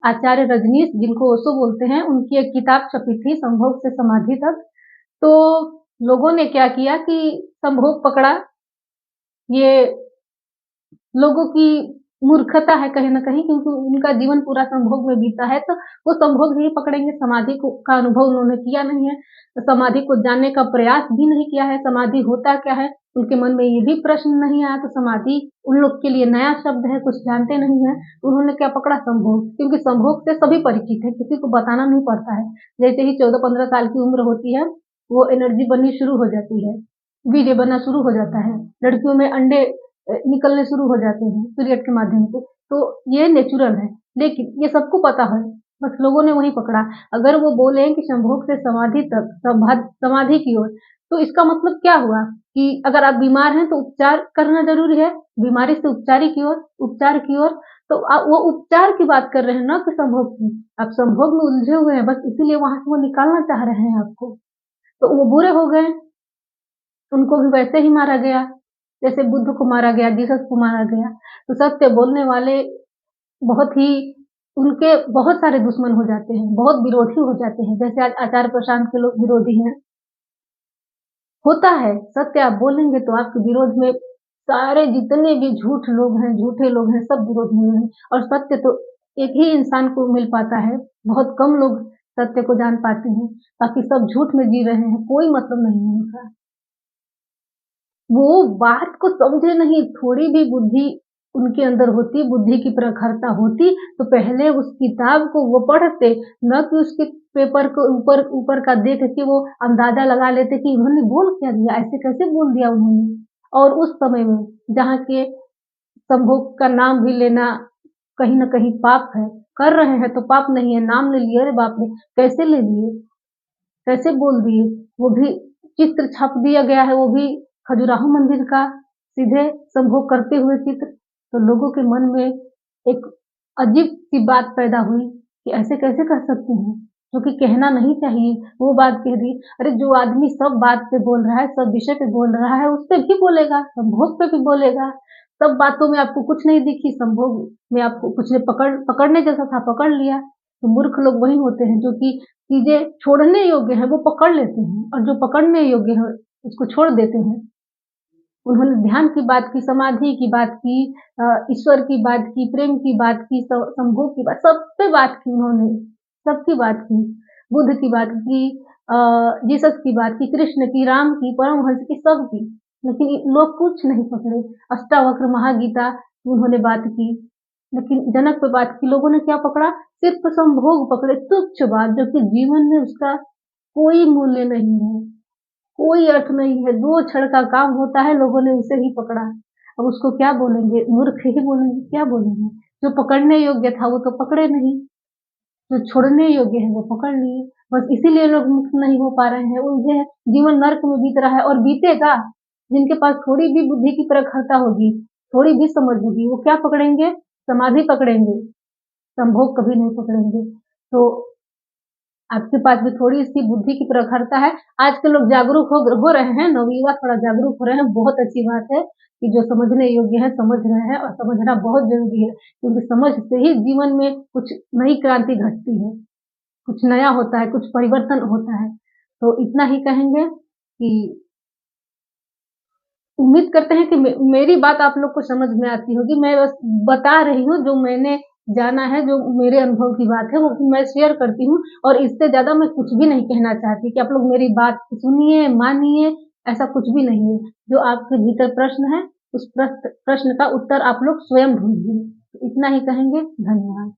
आचार्य रजनीश जिनको ओशो बोलते हैं, उनकी एक किताब छपी थी संभोग से समाधि तक। तो लोगों ने क्या किया कि संभोग पकड़ा, ये लोगों की मूर्खता है कहीं न कहीं, क्योंकि उनका जीवन पूरा संभोग में बीता है, तो वो संभोग नहीं पकड़ेंगे, समाधि को का अनुभव उन्होंने किया नहीं है, तो समाधि को जानने का प्रयास भी नहीं किया है, समाधि होता क्या है, उनके मन में ये भी प्रश्न नहीं आया, तो समाधि उन लोग के लिए नया शब्द है, कुछ जानते नहीं हैं, उन्होंने क्या पकड़ा संभोग, क्योंकि संभोग से सभी परिचित हैं, किसी को बताना नहीं पड़ता है। जैसे ही 14-15 साल की उम्र होती है, वो एनर्जी बननी शुरू हो जाती है, वीर्य बनना शुरू हो जाता है, लड़कियों में अंडे निकलने शुरू हो जाते हैं पीरियड के माध्यम से, तो ये नेचुरल है, लेकिन ये सबको पता है, बस लोगों ने वही पकड़ा। अगर वो बोले कि संभोग से समाधि तक, समाधि की ओर, तो इसका मतलब क्या हुआ कि अगर आप बीमार हैं तो उपचार करना जरूरी है, बीमारी से उपचार की ओर, तो वो उपचार की बात कर रहे हैं ना कि संभोग की। आप संभोग में उलझे हुए हैं, बस इसीलिए वहां से वो निकालना चाह रहे हैं आपको, तो वो बुरे हो गए, उनको भी वैसे ही मारा गया जैसे बुद्ध को मारा गया, जीसस को मारा गया। तो सत्य बोलने वाले बहुत ही, उनके बहुत सारे दुश्मन हो जाते हैं, बहुत विरोधी हो जाते हैं, जैसे आज आचार्य प्रशांत के लोग विरोधी हैं। होता है, सत्य आप बोलेंगे तो आपके विरोध में सारे जितने भी झूठ लोग हैं, झूठे लोग हैं, सब विरोध में हैं, और सत्य तो एक ही इंसान को मिल पाता है, बहुत कम लोग सत्य को जान पाते हैं, बाकी सब झूठ में जी रहे हैं, कोई मतलब नहीं है उनका। वो बात को समझे नहीं, थोड़ी भी बुद्धि उनके अंदर होती, बुद्धि की प्रखरता होती, तो पहले उस किताब को वो पढ़ते, न कि उसके पेपर को ऊपर ऊपर का देख के वो अंदाजा लगा लेते कि इन्होंने बोल क्या दिया, ऐसे कैसे बोल दिया उन्होंने। और उस समय में जहाँ के संभोग का नाम भी लेना कहीं न कहीं पाप है, कर रहे हैं तो पाप नहीं है, नाम ले लिए, अरे बाप रे! कैसे ले लिए? कैसे बोल दिए? वो भी चित्र छाप दिया गया है, वो भी खजुराहो मंदिर का, सीधे संभोग करते हुए चित्र। तो लोगों के मन में एक अजीब-सी बात पैदा हुई कि ऐसे कैसे कर सकते हैं? जो कि कहना नहीं चाहिए, वो बात कह दी। अरे जो आदमी सब बात पे बोल रहा है, सब विषय पे बोल रहा है, उस पे भी बोलेगा, संभोग पे भी बोलेगा। सब बातों में आपको कुछ नहीं दिखी, संभोग में आपको कुछ ने पकड़ने जैसा था, पकड़ लिया। तो मूर्ख लोग वही होते हैं जो कि चीज़ें छोड़ने योग्य हैं, वो पकड़ लेते हैं, और जो पकड़ने योग्य है, उसको छोड़ देते हैं। उन्होंने ध्यान की बात की, समाधि की बात की, ईश्वर की बात की, प्रेम की बात की, संभोग की बात, सब पे बात की उन्होंने, सबकी बात की। बुद्ध की बात की, जीसस की बात की, कृष्ण की, राम की, परमहंस की, सबकी। लेकिन लोग कुछ नहीं पकड़े। अष्टावक्र महागीता की उन्होंने बात की, लेकिन जनक पे बात की, लोगों ने क्या पकड़ा? सिर्फ संभोग पकड़े, तुच्छ बात, जो कि जीवन में उसका कोई मूल्य नहीं है, कोई अर्थ नहीं है, 2 क्षण का काम होता है, लोगों ने उसे ही पकड़ा। अब उसको क्या बोलेंगे? मूर्ख ही बोलेंगे, क्या बोलेंगे? जो पकड़ने योग्य था वो तो पकड़े नहीं, जो छोड़ने योग्य है वो पकड़ लिए। बस इसीलिए लोग मुक्त नहीं हो पा रहे हैं, उलझे हैं, जीवन नर्क में बीत रहा है और बीतेगा। जिनके पास थोड़ी भी बुद्धि की प्रखरता होगी, थोड़ी भी समझ होगी, वो क्या पकड़ेंगे? समाधि पकड़ेंगे, संभोग कभी नहीं पकड़ेंगे। तो आपके पास भी थोड़ी-सी बुद्धि की प्रखरता है। आज के लोग जागरूक हो रहे हैं, नवयुवा थोड़ा जागरूक हो रहे हैं, बहुत अच्छी बात है कि जो समझने योग्य है, समझ रहे हैं, और समझना बहुत ज़रूरी है, क्योंकि समझ से ही जीवन में कुछ नई क्रांति घटती है, कुछ नया होता है, कुछ परिवर्तन होता है। तो इतना ही कहेंगे कि उम्मीद करते हैं कि मेरी बात आप लोग को समझ में आती होगी। मैं बस बता रही हूँ जो मैंने जाना है, जो मेरे अनुभव की बात है, वो मैं शेयर करती हूँ, और इससे ज़्यादा मैं कुछ भी नहीं कहना चाहती कि आप लोग मेरी बात सुनिए, मानिए, ऐसा कुछ भी नहीं है। जो आपके भीतर प्रश्न है, उस प्रश्न का उत्तर आप लोग स्वयं ढूँढिए। इतना ही कहेंगे, धन्यवाद।